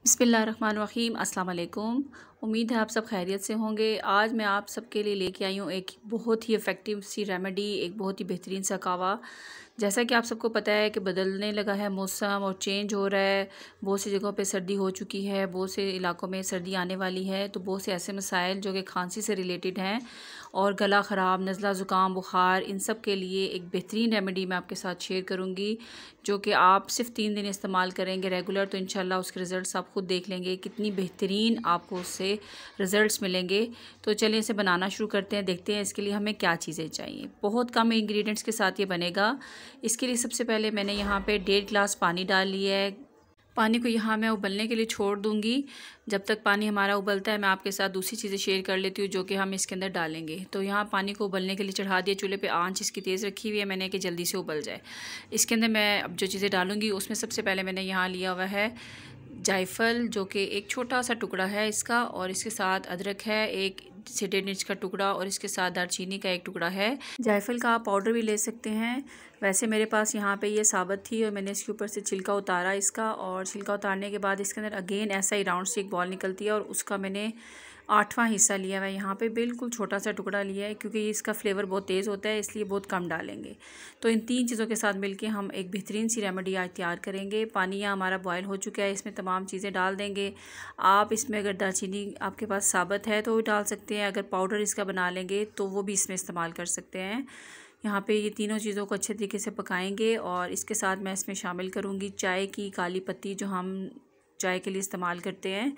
बिस्मिल्लाहिर्रहमानिर्रहीम अस्सलाम वालेकुम। उम्मीद है आप सब खैरियत से होंगे। आज मैं आप सबके लिए लेके आई हूँ एक बहुत ही इफ़ेक्टिव सी रेमेडी, एक बहुत ही बेहतरीन सा कावा। जैसा कि आप सबको पता है कि बदलने लगा है मौसम और चेंज हो रहा है, बहुत सी जगहों पे सर्दी हो चुकी है, बहुत से इलाकों में सर्दी आने वाली है। तो बहुत से ऐसे मसाइल जो कि खांसी से रिलेटेड हैं और गला ख़राब, नज़ला ज़ुकाम, बुखार, इन सब के लिए एक बेहतरीन रेमेडी मैं आपके साथ शेयर करूँगी, जो कि आप सिर्फ 3 दिन इस्तेमाल करेंगे रेगुलर, तो इंशाल्लाह उसके रिज़ल्ट्स आप खुद देख लेंगे कितनी बेहतरीन आपको उससे रिज़ल्ट्स मिलेंगे। तो चलिए इसे बनाना शुरू करते हैं, देखते हैं इसके लिए हमें क्या चीज़ें चाहिए। बहुत कम इंग्रेडिएंट्स के साथ ये बनेगा। इसके लिए सबसे पहले मैंने यहाँ पे 1.5 गिलास पानी डाल लिया है। पानी को यहाँ मैं उबलने के लिए छोड़ दूँगी। जब तक पानी हमारा उबलता है मैं आपके साथ दूसरी चीज़ें शेयर कर लेती हूँ जो कि हम इसके अंदर डालेंगे। तो यहाँ पानी को उबलने के लिए चढ़ा दिया चूल्हे पे, आंच इसकी तेज़ रखी हुई है मैंने कि जल्दी से उबल जाए। इसके अंदर मैं अब जो चीज़ें डालूँगी उसमें सबसे पहले मैंने यहाँ लिया हुआ है जायफल, जो कि एक छोटा सा टुकड़ा है इसका, और इसके साथ अदरक है 1 से 1.5 इंच का टुकड़ा, और इसके साथ दालचीनी का 1 टुकड़ा है। जायफल का आप पाउडर भी ले सकते हैं। वैसे मेरे पास यहाँ पे ये साबुत थी और मैंने इसके ऊपर से छिलका उतारा इसका, और छिलका उतारने के बाद इसके अंदर अगेन ऐसा ही राउंड से एक बॉल निकलती है और उसका मैंने 8वां हिस्सा लिया हुआ है। यहाँ पे बिल्कुल छोटा सा टुकड़ा लिया है क्योंकि इसका फ्लेवर बहुत तेज़ होता है, इसलिए बहुत कम डालेंगे। तो इन 3 चीज़ों के साथ मिलके हम एक बेहतरीन सी रेमेडी आज तैयार करेंगे। पानी यहाँ हमारा बॉयल हो चुका है, इसमें तमाम चीज़ें डाल देंगे। आप इसमें अगर दालचीनी आपके पास साबुत है तो वो डाल सकते हैं, अगर पाउडर इसका बना लेंगे तो वो भी इसमें इस्तेमाल कर सकते हैं। यहाँ पे ये तीनों चीज़ों को अच्छे तरीके से पकाएंगे और इसके साथ मैं इसमें शामिल करूँगी चाय की काली पत्ती, जो हम चाय के लिए इस्तेमाल करते हैं।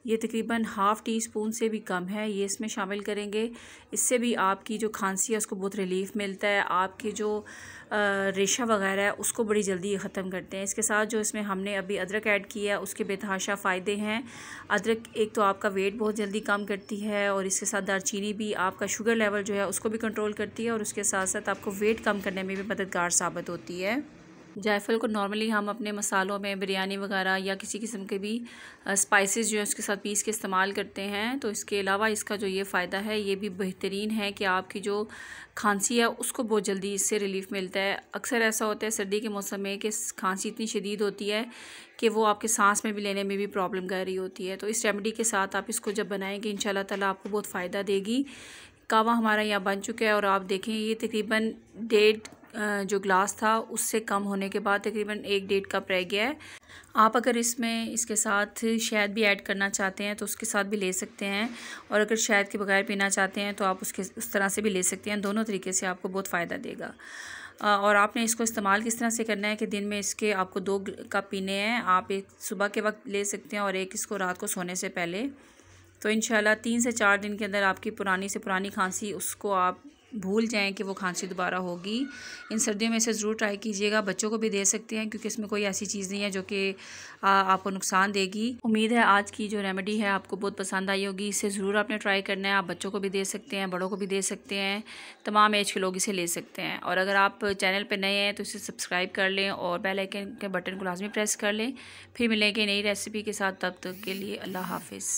ये तकरीबन ½ टीस्पून से भी कम है, ये इसमें शामिल करेंगे। इससे भी आपकी जो खांसी है उसको बहुत रिलीफ़ मिलता है, आपकी जो रेशा वगैरह है उसको बड़ी जल्दी ख़त्म करते हैं। इसके साथ जो इसमें हमने अभी अदरक ऐड किया है उसके बेतहाशा फ़ायदे हैं। अदरक एक तो आपका वेट बहुत जल्दी कम करती है, और इसके साथ दालचीनी भी आपका शुगर लेवल जो है उसको भी कंट्रोल करती है, और उसके साथ साथ आपको वेट कम करने में भी मददगार साबित होती है। जायफल को नॉर्मली हम अपने मसालों में बिरयानी वगैरह या किसी किस्म के भी स्पाइसेस जो है उसके साथ पीस के इस्तेमाल करते हैं। तो इसके अलावा इसका जो ये फ़ायदा है ये भी बेहतरीन है कि आपकी जो खांसी है उसको बहुत जल्दी इससे रिलीफ़ मिलता है। अक्सर ऐसा होता है सर्दी के मौसम में कि खांसी इतनी शदीद होती है कि वो आपके सांस में भी लेने में भी प्रॉब्लम कर रही होती है। तो इस रेमेडी के साथ आप इसको जब बनाएंगे इंशाल्लाह ताला आपको बहुत फ़ायदा देगी। कावा हमारा यहाँ बन चुका है और आप देखें ये तकरीबन 1.5 जो ग्लास था उससे कम होने के बाद तकरीबन 1-1.5 कप रह गया है। आप अगर इसमें इसके साथ शहद भी ऐड करना चाहते हैं तो उसके साथ भी ले सकते हैं, और अगर शहद के बगैर पीना चाहते हैं तो आप उस तरह से भी ले सकते हैं। दोनों तरीके से आपको बहुत फ़ायदा देगा। और आपने इसको इस्तेमाल किस तरह से करना है कि दिन में इसके आपको 2 कप पीने हैं। आप एक सुबह के वक्त ले सकते हैं और एक इसको रात को सोने से पहले। तो इंशाल्लाह 3 से 4 दिन के अंदर आपकी पुरानी से पुरानी खांसी उसको आप भूल जाएं कि वो खांसी दोबारा होगी। इन सर्दियों में इसे ज़रूर ट्राई कीजिएगा। बच्चों को भी दे सकते हैं क्योंकि इसमें कोई ऐसी चीज़ नहीं है जो कि आपको नुकसान देगी। उम्मीद है आज की जो रेमेडी है आपको बहुत पसंद आई होगी। इसे ज़रूर आपने ट्राई करना है। आप बच्चों को भी दे सकते हैं, बड़ों को भी दे सकते हैं, तमाम एज के लोग इसे ले सकते हैं। और अगर आप चैनल पर नए हैं तो इसे सब्सक्राइब कर लें और बेल आइकन के बटन को लाजमी प्रेस कर लें। फिर मिलेंगे नई रेसिपी के साथ, तब तक के लिए अल्लाह हाफिज़।